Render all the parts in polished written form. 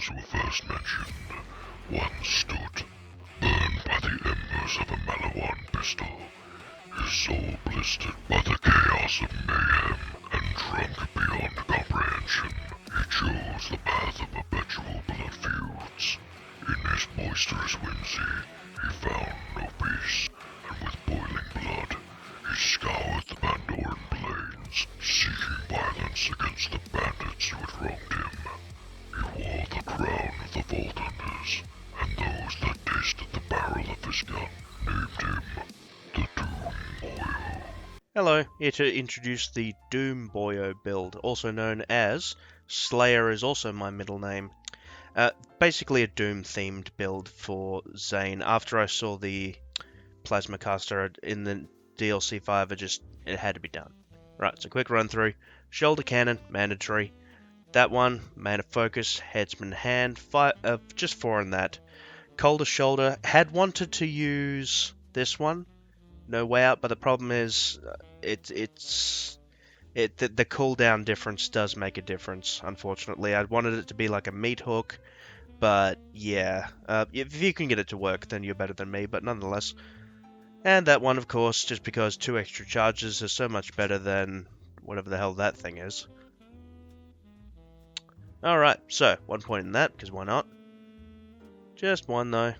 Borderlands were first mentioned, one stood, burned by the embers of a Malawan pistol, his soul blistered by the chaos of mayhem, and drunk beyond comprehension. He chose the path of perpetual blood feuds. In his boisterous whimsy, he found no peace, and with boiling blood, he scoured the Pandoran plains, seeking violence against the bandits who had wronged him. He wore the crown of the Vault Hunters, and those that tasted the barrel of his gun named him the DoomBoyo. Hello, here to introduce the DoomBoyo build, also known as Slayer is also my middle name. Basically a Doom-themed build for Zane. After I saw the Plasma Caster in the DLC 5, it had to be done. Right, so quick run through. Shoulder Cannon, mandatory. That one, Mana Focus, Headsman Hand, just 4 on that. Colder Shoulder, had wanted to use this one, No Way Out, but the problem is the cooldown difference does make a difference, unfortunately. I wanted it to be like a meat hook, but yeah, if you can get it to work, then you're better than me, but nonetheless. And that one, of course, just because 2 extra charges is so much better than whatever the hell that thing is. Alright, so 1 point in that, because why not? Just 1 though.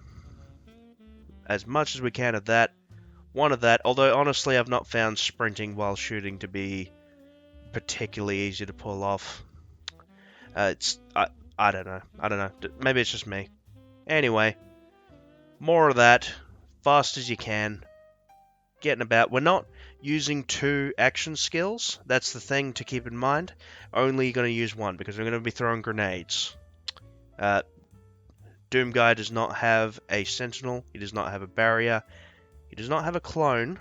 As much as we can of that. 1 of that, although honestly I've not found sprinting while shooting to be particularly easy to pull off. I don't know. Maybe it's just me. Anyway, more of that. Fast as you can. Getting about. We're not using 2 action skills. That's the thing to keep in mind. Only going to use 1 because we're going to be throwing grenades. Doom Guy does not have a sentinel. He does not have a barrier. He does not have a clone.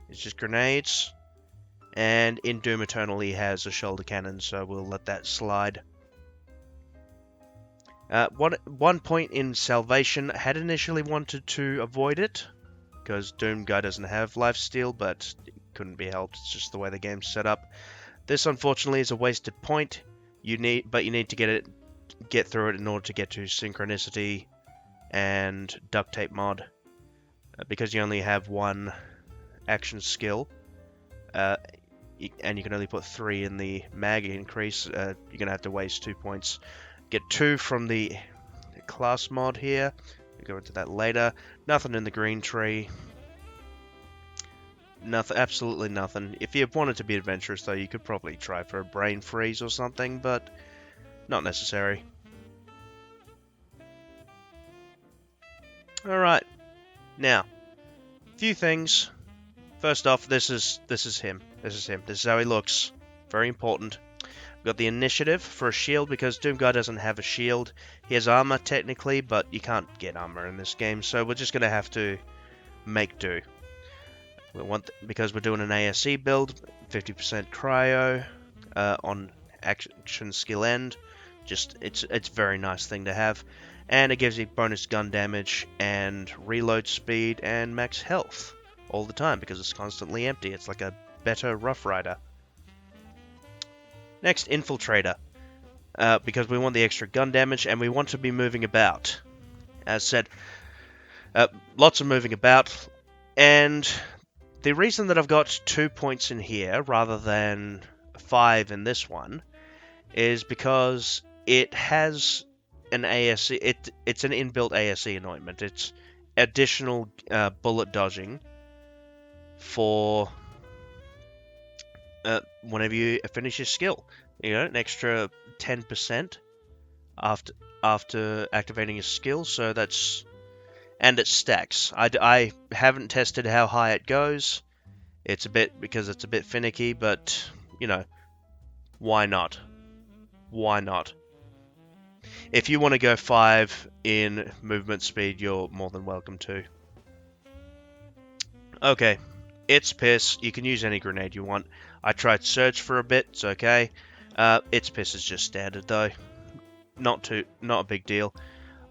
It's just grenades. And in Doom Eternal he has a shoulder cannon, so we'll let that slide. One point in Salvation, I had initially wanted to avoid it, because Doom Guy doesn't have lifesteal, but it couldn't be helped. It's just the way the game's set up. This, unfortunately, is a wasted point. You need to get through it in order to get to Synchronicity and Duct Tape mod. Because you only have 1 action skill, and you can only put 3 in the mag increase, you're going to have to waste 2 points. Get 2 from the class mod here. We'll go into that later. Nothing in the green tree. Nothing, absolutely nothing. If you wanted to be adventurous, though, you could probably try for a brain freeze or something, but not necessary. Alright. Now, a few things. First off, this is him. This is how he looks. Very important. We've got the initiative for a shield because Doom Guy doesn't have a shield. He has armor technically, but you can't get armor in this game, so we're just going to have to make do. Because we're doing an ASE build, 50% cryo on action skill end. It's a very nice thing to have. And it gives you bonus gun damage and reload speed and max health all the time because it's constantly empty. It's like a better Rough Rider. Next, Infiltrator. Because we want the extra gun damage and we want to be moving about. As said, lots of moving about. And the reason that I've got 2 points in here rather than 5 in this one is because it has an ASE. It's an inbuilt ASE anointment. It's additional bullet dodging for whenever you finish your skill. You know, an extra 10% after activating a skill. So that's, and it stacks. I haven't tested how high it goes. It's a bit finicky, but you know, why not? Why not? If you want to go 5 in movement speed, you're more than welcome to. Okay, it's piss. You can use any grenade you want. I tried Surge for a bit. It's okay. It's piss is just standard though. Not a big deal.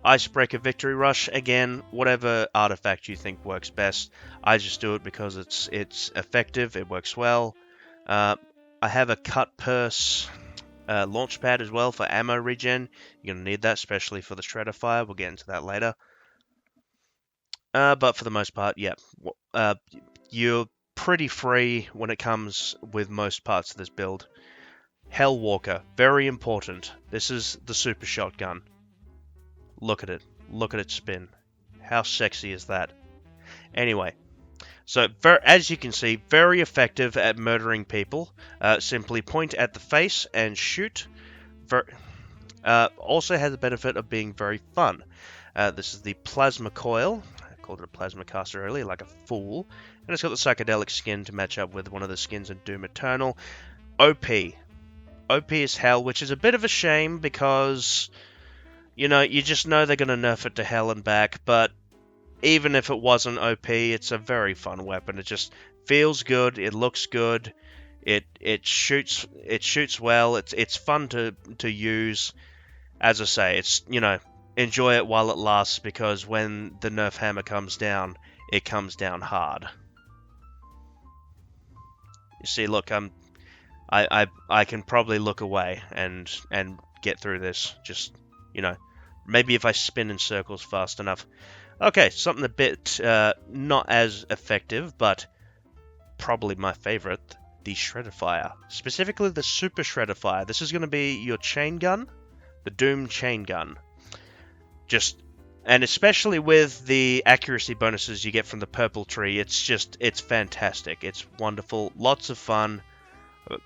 Icebreaker Victory Rush, again, whatever artifact you think works best. I just do it because it's effective, it works well. I have a cut purse. launch pad as well for ammo regen. You're going to need that, especially for the shredder fire. We'll get into that later. But for the most part, yeah, you're pretty free when it comes with most parts of this build. Hellwalker, very important. This is the super shotgun. Look at it. Look at it spin. How sexy is that? Anyway, so as you can see, very effective at murdering people. Simply point at the face and shoot. Also has the benefit of being very fun. This is the plasma coil. I called it a plasma caster earlier, like a fool. And it's got the psychedelic skin to match up with one of the skins in Doom Eternal. OP. OP as hell, which is a bit of a shame because, you know, you just know they're going to nerf it to hell and back, but even if it wasn't OP, it's a very fun weapon. It just feels good, it looks good, it shoots well, it's fun to use. As I say, it's, you know, enjoy it while it lasts, because when the nerf hammer comes down, it comes down hard. You see, look, I can probably look away and get through this. Just, you know, maybe if I spin in circles fast enough. Okay, something a bit not as effective, but probably my favorite, the Shredder Fire. Specifically the Super Shredder Fire. This is going to be your chain gun, the Doom chain gun. And especially with the accuracy bonuses you get from the purple tree, it's fantastic. It's wonderful, lots of fun.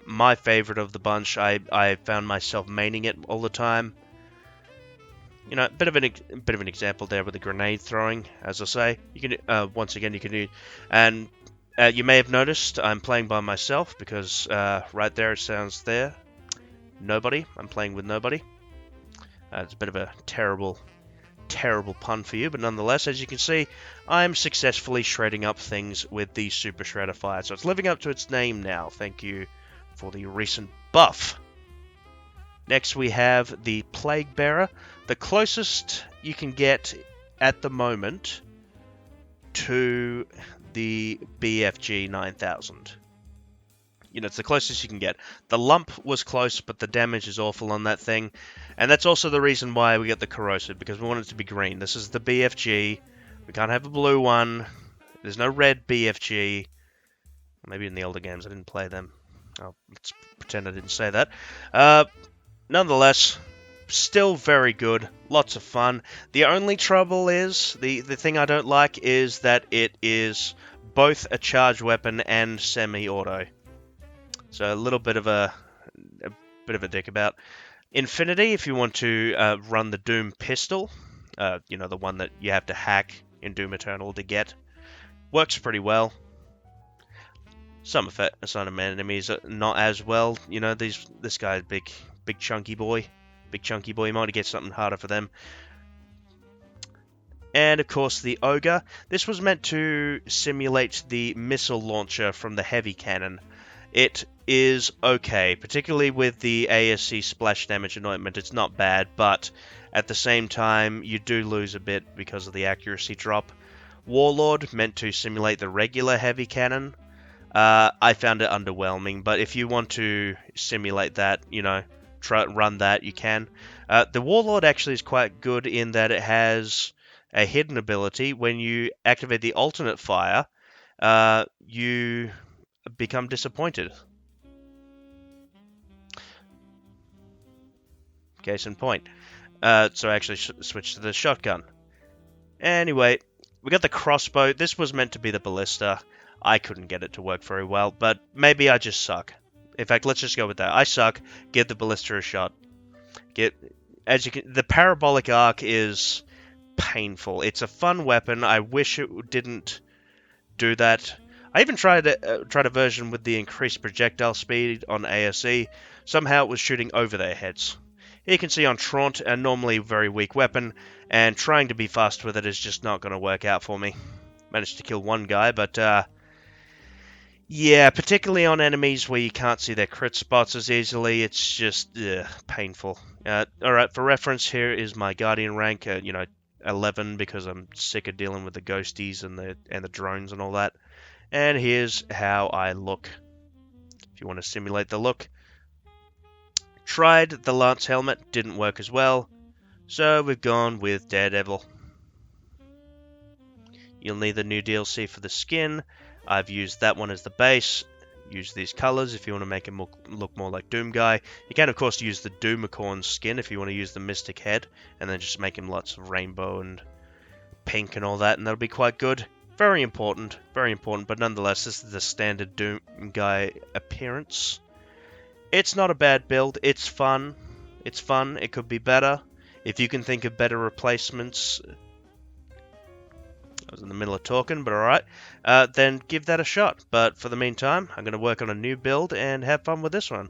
My favorite of the bunch. I found myself maining it all the time. You know, a bit of an example there with the grenade throwing. As I say, you can once again you can do, and you may have noticed I'm playing by myself because right there it sounds there. Nobody. I'm playing with nobody. It's a bit of a terrible pun for you, but nonetheless, as you can see, I'm successfully shredding up things with the Super Shredder Fire. So it's living up to its name now. Thank you for the recent buff. Next we have the Plague Bearer, the closest you can get at the moment to the BFG 9000. You know, it's the closest you can get. The lump was close, but the damage is awful on that thing. And that's also the reason why we get the corrosive, because we want it to be green. This is the BFG. We can't have a blue one. There's no red BFG. Maybe in the older games I didn't play them. Oh, let's pretend I didn't say that. Nonetheless, still very good. Lots of fun. The only trouble is, the thing I don't like is that it is both a charged weapon and semi-auto. So a little bit of a dick about. Infinity, if you want to run the Doom pistol, you know, the one that you have to hack in Doom Eternal to get, works pretty well. Some enemies not as well. You know, this guy's big chunky boy. Big chunky boy. You might want to get something harder for them. And of course the Ogre. This was meant to simulate the missile launcher from the heavy cannon. It is okay, particularly with the ASC splash damage anointment. It's not bad, but at the same time you do lose a bit because of the accuracy drop. Warlord, meant to simulate the regular heavy cannon. I found it underwhelming, but if you want to simulate that, you know, run that, you can. The Warlord actually is quite good in that it has a hidden ability. When you activate the alternate fire, you become disappointed. Case in point. So I actually switched to the shotgun. Anyway, we got the crossbow. This was meant to be the ballista. I couldn't get it to work very well, but maybe I just suck. In fact, let's just go with that. I suck. Give the ballista a shot. The parabolic arc is painful. It's a fun weapon. I wish it didn't do that. I even tried a version with the increased projectile speed on ASE. Somehow it was shooting over their heads. Here you can see on Traunt, a normally very weak weapon, and trying to be fast with it is just not going to work out for me. Managed to kill one guy, but yeah, particularly on enemies where you can't see their crit spots as easily, it's just painful. Alright, for reference, here is my Guardian rank, 11, because I'm sick of dealing with the ghosties and the drones and all that. And here's how I look. If you want to simulate the look, Tried the Lance helmet, didn't work as well, so we've gone with Daredevil. You'll need the new DLC for the skin. I've used that one as the base. Use these colors if you want to make him look more like Doom Guy. You can, of course, use the Doomicorn skin if you want to use the Mystic Head, and then just make him lots of rainbow and pink and all that, and that'll be quite good. Very important, but nonetheless, this is the standard Doom Guy appearance. It's not a bad build. It's fun. It could be better. If you can think of better replacements... I was in the middle of talking, but alright. Then give that a shot. But for the meantime, I'm going to work on a new build and have fun with this one.